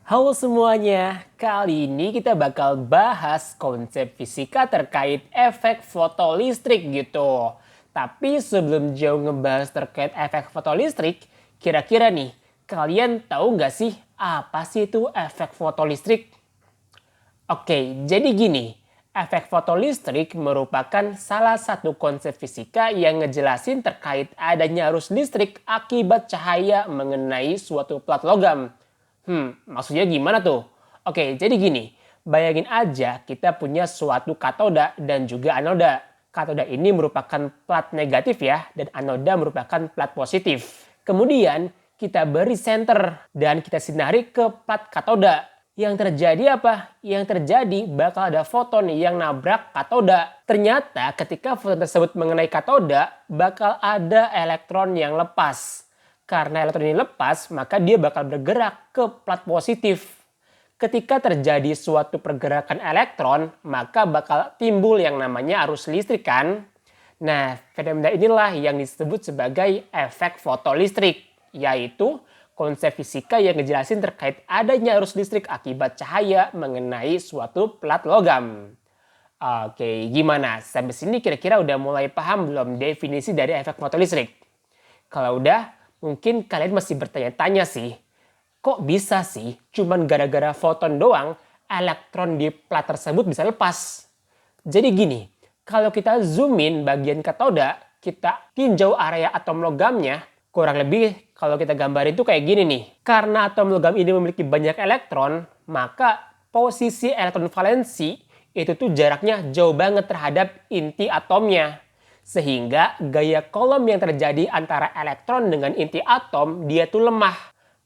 Halo semuanya, kali ini kita bakal bahas konsep fisika terkait efek fotolistrik gitu. Tapi sebelum jauh ngebahas terkait efek fotolistrik, kira-kira nih, kalian tahu nggak sih apa sih itu efek fotolistrik? Oke, jadi gini, efek fotolistrik merupakan salah satu konsep fisika yang ngejelasin terkait adanya arus listrik akibat cahaya mengenai suatu plat logam. Maksudnya gimana tuh? Oke, jadi gini, bayangin aja kita punya suatu katoda dan juga anoda. Katoda ini merupakan plat negatif ya, dan anoda merupakan plat positif. Kemudian kita beri senter dan kita sinari ke plat katoda. Yang terjadi apa? Yang terjadi bakal ada foton yang nabrak katoda. Ternyata ketika foton tersebut mengenai katoda, bakal ada elektron yang lepas. Karena elektron ini lepas, maka dia bakal bergerak ke plat positif. Ketika terjadi suatu pergerakan elektron, maka bakal timbul yang namanya arus listrik kan? Nah, fenomena inilah yang disebut sebagai efek fotolistrik, yaitu konsep fisika yang ngejelasin terkait adanya arus listrik akibat cahaya mengenai suatu plat logam. Oke, gimana? Sampai sini kira-kira udah mulai paham belum definisi dari efek fotolistrik? Kalau udah, mungkin kalian masih bertanya-tanya sih, kok bisa sih cuman gara-gara foton doang elektron di plat tersebut bisa lepas? Jadi gini, kalau kita zoom in bagian katoda, kita tinjau area atom logamnya, kurang lebih kalau kita gambar itu kayak gini nih. Karena atom logam ini memiliki banyak elektron, maka posisi elektron valensi itu tuh jaraknya jauh banget terhadap inti atomnya. Sehingga gaya kolom yang terjadi antara elektron dengan inti atom dia tuh lemah.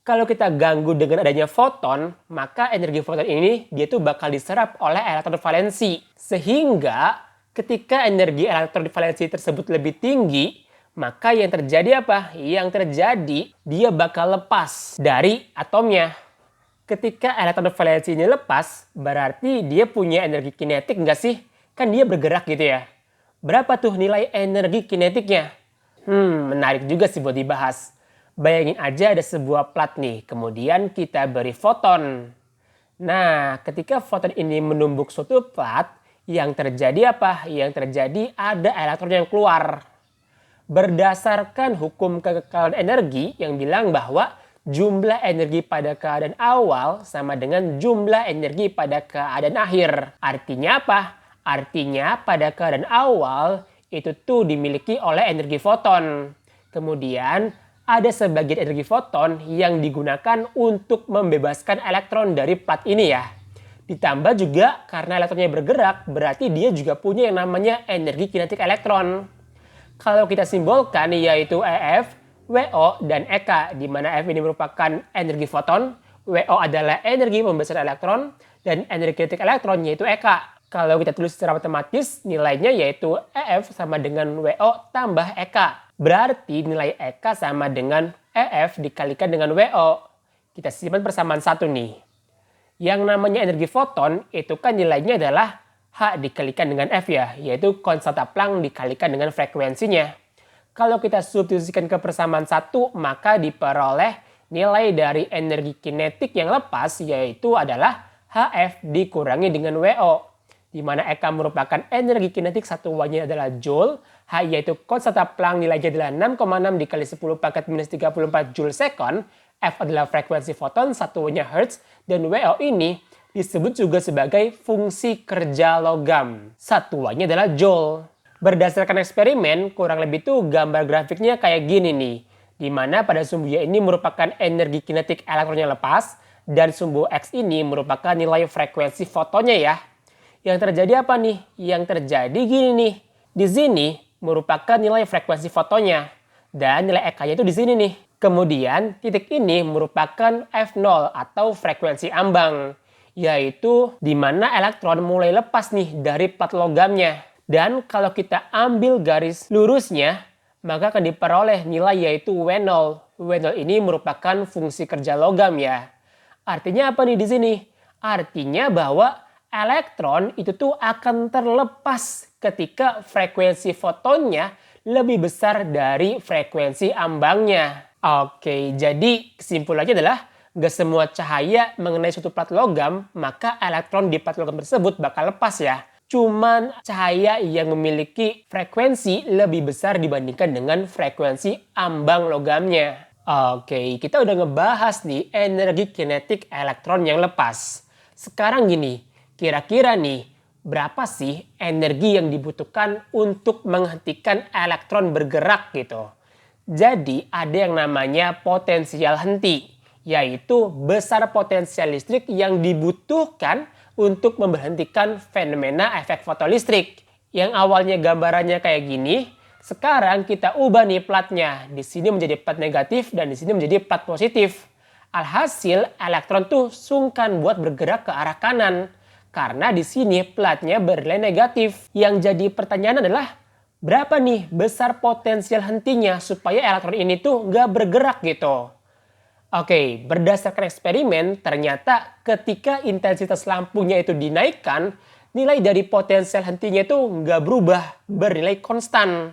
Kalau kita ganggu dengan adanya foton, maka energi foton ini dia tuh bakal diserap oleh elektron valensi. Sehingga ketika energi elektron valensi tersebut lebih tinggi, maka yang terjadi apa? Yang terjadi dia bakal lepas dari atomnya. Ketika elektron valensi ini lepas, berarti dia punya energi kinetik nggak sih? Kan dia bergerak gitu ya. Berapa tuh nilai energi kinetiknya? Menarik juga sih buat dibahas. Bayangin aja ada sebuah plat nih, kemudian kita beri foton. Nah, ketika foton ini menumbuk suatu plat, yang terjadi apa? Yang terjadi ada elektron yang keluar. Berdasarkan hukum kekekalan energi yang bilang bahwa jumlah energi pada keadaan awal sama dengan jumlah energi pada keadaan akhir. Artinya apa? Artinya pada keadaan awal itu tuh dimiliki oleh energi foton. Kemudian ada sebagian energi foton yang digunakan untuk membebaskan elektron dari plat ini ya. Ditambah juga karena elektronnya bergerak, berarti dia juga punya yang namanya energi kinetik elektron. Kalau kita simbolkan yaitu EF, WO, dan EK, di mana F ini merupakan energi foton, WO adalah energi pembesaran elektron, dan energi kinetik elektron yaitu EK. Kalau kita tulis secara matematis, nilainya yaitu EF sama dengan WO tambah EK. Berarti nilai EK sama dengan EF dikalikan dengan WO. Kita simpan persamaan satu nih. Yang namanya energi foton itu kan nilainya adalah H dikalikan dengan F ya, yaitu konstanta Planck dikalikan dengan frekuensinya. Kalau kita substitusikan ke persamaan satu, maka diperoleh nilai dari energi kinetik yang lepas, yaitu adalah HF dikurangi dengan WO. Di mana EK merupakan energi kinetik satuannya adalah Joule, H yaitu konstanta Planck nilainya adalah 6,6 dikali 10 pangkat minus 34 Joule second, F adalah frekuensi foton satuannya Hertz, dan WO ini disebut juga sebagai fungsi kerja logam. Satuannya adalah Joule. Berdasarkan eksperimen, kurang lebih tuh gambar grafiknya kayak gini nih. Di mana pada sumbu Y ini merupakan energi kinetik elektronnya lepas, dan sumbu X ini merupakan nilai frekuensi fotonnya ya. Yang terjadi apa nih? Yang terjadi gini nih. Di sini merupakan nilai frekuensi fotonnya. Dan nilai EK-nya itu di sini nih. Kemudian titik ini merupakan F0 atau frekuensi ambang. Yaitu di mana elektron mulai lepas nih dari plat logamnya. Dan kalau kita ambil garis lurusnya, maka akan diperoleh nilai yaitu W0. W0 ini merupakan fungsi kerja logam ya. Artinya apa nih di sini? Artinya bahwa elektron itu tuh akan terlepas ketika frekuensi fotonnya lebih besar dari frekuensi ambangnya. Oke, jadi kesimpulannya adalah nggak semua cahaya mengenai suatu plat logam, maka elektron di plat logam tersebut bakal lepas ya. Cuman cahaya yang memiliki frekuensi lebih besar dibandingkan dengan frekuensi ambang logamnya. Oke, kita udah ngebahas nih energi kinetik elektron yang lepas. Sekarang gini, kira-kira nih, berapa sih energi yang dibutuhkan untuk menghentikan elektron bergerak gitu? Jadi ada yang namanya potensial henti, yaitu besar potensial listrik yang dibutuhkan untuk memberhentikan fenomena efek fotolistrik. Yang awalnya gambarannya kayak gini, sekarang kita ubah nih platnya. Di sini menjadi plat negatif dan di sini menjadi plat positif. Alhasil elektron tuh sungkan buat bergerak ke arah kanan. Karena di sini platnya bernilai negatif. Yang jadi pertanyaan adalah berapa nih besar potensial hentinya supaya elektron ini tuh nggak bergerak gitu. Oke, berdasarkan eksperimen ternyata ketika intensitas lampunya itu dinaikkan, nilai dari potensial hentinya itu nggak berubah, bernilai konstan.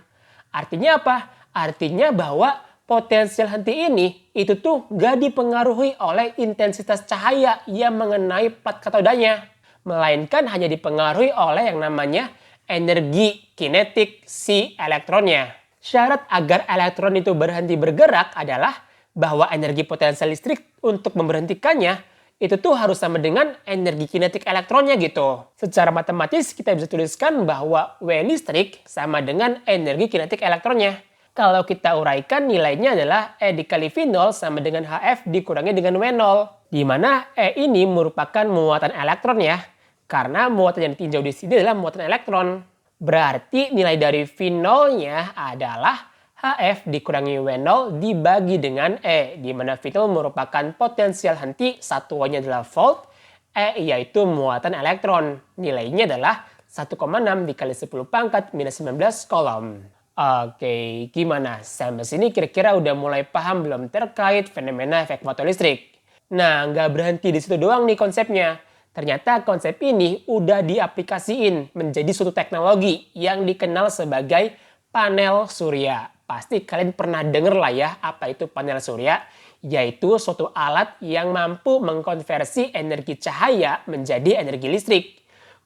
Artinya apa? Artinya bahwa potensial henti ini itu tuh nggak dipengaruhi oleh intensitas cahaya yang mengenai plat katodanya, melainkan hanya dipengaruhi oleh yang namanya energi kinetik si elektronnya. Syarat agar elektron itu berhenti bergerak adalah bahwa energi potensial listrik untuk memberhentikannya itu tuh harus sama dengan energi kinetik elektronnya gitu. Secara matematis kita bisa tuliskan bahwa W listrik sama dengan energi kinetik elektronnya. Kalau kita uraikan nilainya adalah E dikali V0 sama dengan HF dikurangi dengan W0. Di mana E ini merupakan muatan elektron ya. Karena muatan yang ditinjau di sini adalah muatan elektron. Berarti nilai dari V0-nya adalah HF dikurangi W0 dibagi dengan E. Di mana V0 merupakan potensial henti, satuannya adalah volt. E yaitu muatan elektron. Nilainya adalah 1,6 dikali 10 pangkat minus 19 kolom. Oke, gimana? Sampai sini kira-kira udah mulai paham belum terkait fenomena efek fotolistrik? Nah, nggak berhenti di situ doang nih konsepnya. Ternyata konsep ini udah diaplikasiin menjadi suatu teknologi yang dikenal sebagai panel surya. Pasti kalian pernah denger lah ya apa itu panel surya, yaitu suatu alat yang mampu mengkonversi energi cahaya menjadi energi listrik.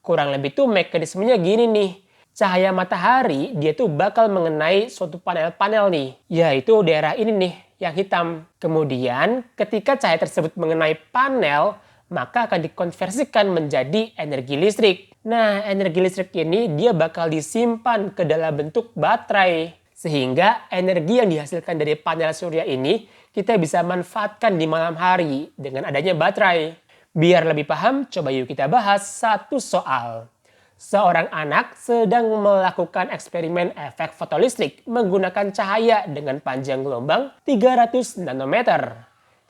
Kurang lebih tuh mekanismenya gini nih. Cahaya matahari dia tuh bakal mengenai suatu panel-panel nih, yaitu daerah ini nih yang hitam. Kemudian ketika cahaya tersebut mengenai panel, maka akan dikonversikan menjadi energi listrik. Nah, energi listrik ini dia bakal disimpan ke dalam bentuk baterai. Sehingga energi yang dihasilkan dari panel surya ini kita bisa manfaatkan di malam hari dengan adanya baterai. Biar lebih paham, coba yuk kita bahas satu soal. Seorang anak sedang melakukan eksperimen efek fotolistrik menggunakan cahaya dengan panjang gelombang 300 nanometer.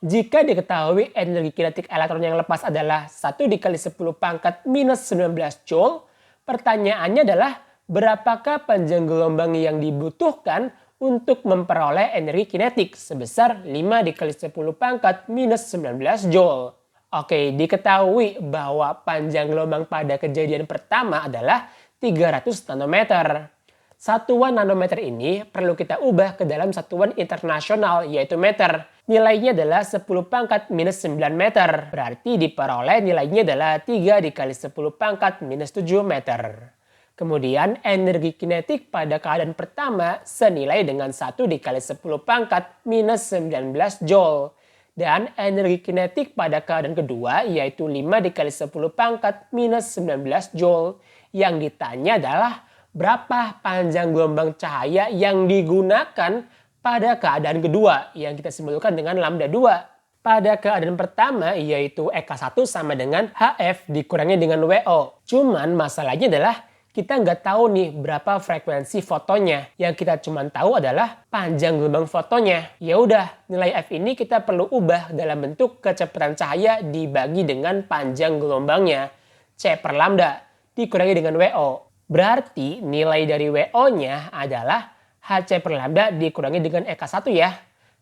Jika diketahui energi kinetik elektron yang lepas adalah 1 dikali 10 pangkat minus 19 joule, pertanyaannya adalah berapakah panjang gelombang yang dibutuhkan untuk memperoleh energi kinetik sebesar 5 dikali 10 pangkat minus 19 joule. Oke, diketahui bahwa panjang gelombang pada kejadian pertama adalah 300 nanometer. Satuan nanometer ini perlu kita ubah ke dalam satuan internasional yaitu meter. Nilainya adalah 10 pangkat minus 9 meter. Berarti diperoleh nilainya adalah 3 dikali 10 pangkat minus 7 meter. Kemudian energi kinetik pada keadaan pertama senilai dengan 1 dikali 10 pangkat minus 19 joule. Dan energi kinetik pada keadaan kedua yaitu 5 dikali 10 pangkat minus 19 joule. Yang ditanya adalah berapa panjang gelombang cahaya yang digunakan pada keadaan kedua yang kita simbolkan dengan lambda 2. Pada keadaan pertama yaitu EK1 sama dengan HF dikurangi dengan WO. Cuman masalahnya adalah kita nggak tahu nih berapa frekuensi fotonya. Yang kita cuma tahu adalah panjang gelombang fotonya. Ya udah, nilai F ini kita perlu ubah dalam bentuk kecepatan cahaya dibagi dengan panjang gelombangnya. C per lambda dikurangi dengan WO. Berarti nilai dari WO-nya adalah HC per lambda dikurangi dengan EK1 ya.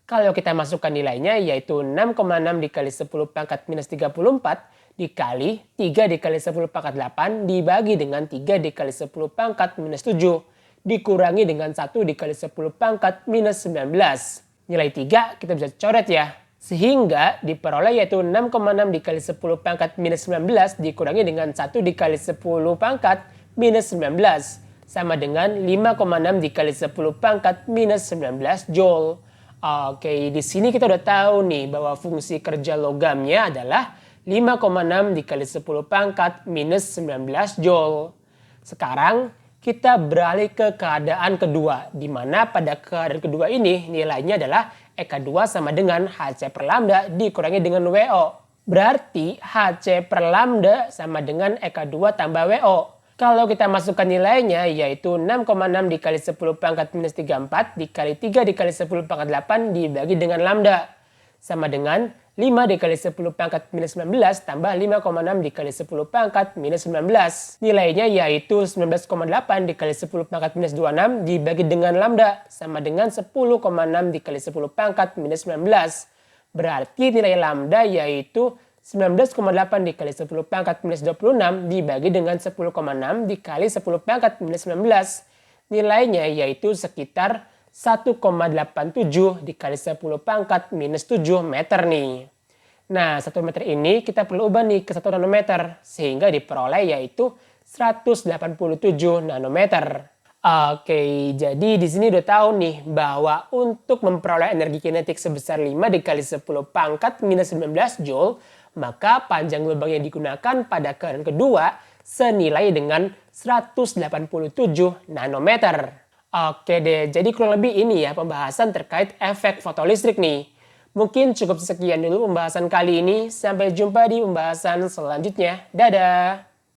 Kalau kita masukkan nilainya yaitu 6,6 dikali 10 pangkat minus 34 dikali 3 dikali 10 pangkat 8 dibagi dengan 3 dikali 10 pangkat minus 7 dikurangi dengan 1 dikali 10 pangkat minus 19. Nilai 3 kita bisa coret ya. Sehingga diperoleh yaitu 6,6 dikali 10 pangkat minus 19 dikurangi dengan 1 dikali 10 pangkat minus 19. Sama dengan 5,6 dikali 10 pangkat minus 19 Joule. Oke, di sini kita udah tahu nih bahwa fungsi kerja logamnya adalah 5,6 dikali 10 pangkat minus 19 Joule. Sekarang kita beralih ke keadaan kedua, di mana pada keadaan kedua ini nilainya adalah EK2 sama dengan HC per lambda dikurangi dengan WO. Berarti HC per lambda sama dengan EK2 tambah WO. Kalau kita masukkan nilainya yaitu 6,6 dikali 10 pangkat minus 34 dikali 3 dikali 10 pangkat 8 dibagi dengan lambda. Sama dengan 5 dikali 10 pangkat minus 19 tambah 5,6 dikali 10 pangkat minus 19. Nilainya yaitu 19,8 dikali 10 pangkat minus 26 dibagi dengan lambda. Sama dengan 10,6 dikali 10 pangkat minus 19. Berarti nilai lambda yaitu 19,8 dikali 10 pangkat minus 26 dibagi dengan 10,6 dikali 10 pangkat minus 19. Nilainya yaitu sekitar 1,87 dikali 10 pangkat minus 7 meter nih. Nah, 1 meter ini kita perlu ubah nih ke 1 nanometer. Sehingga diperoleh yaitu 187 nanometer. Oke, jadi di sini udah tahu nih bahwa untuk memperoleh energi kinetik sebesar 5 dikali 10 pangkat minus 19 Joule, maka panjang lubang yang digunakan pada keadaan kedua senilai dengan 187 nanometer. Oke deh, jadi kurang lebih ini ya pembahasan terkait efek fotolistrik nih. Mungkin cukup sekian dulu pembahasan kali ini. Sampai jumpa di pembahasan selanjutnya. Dadah!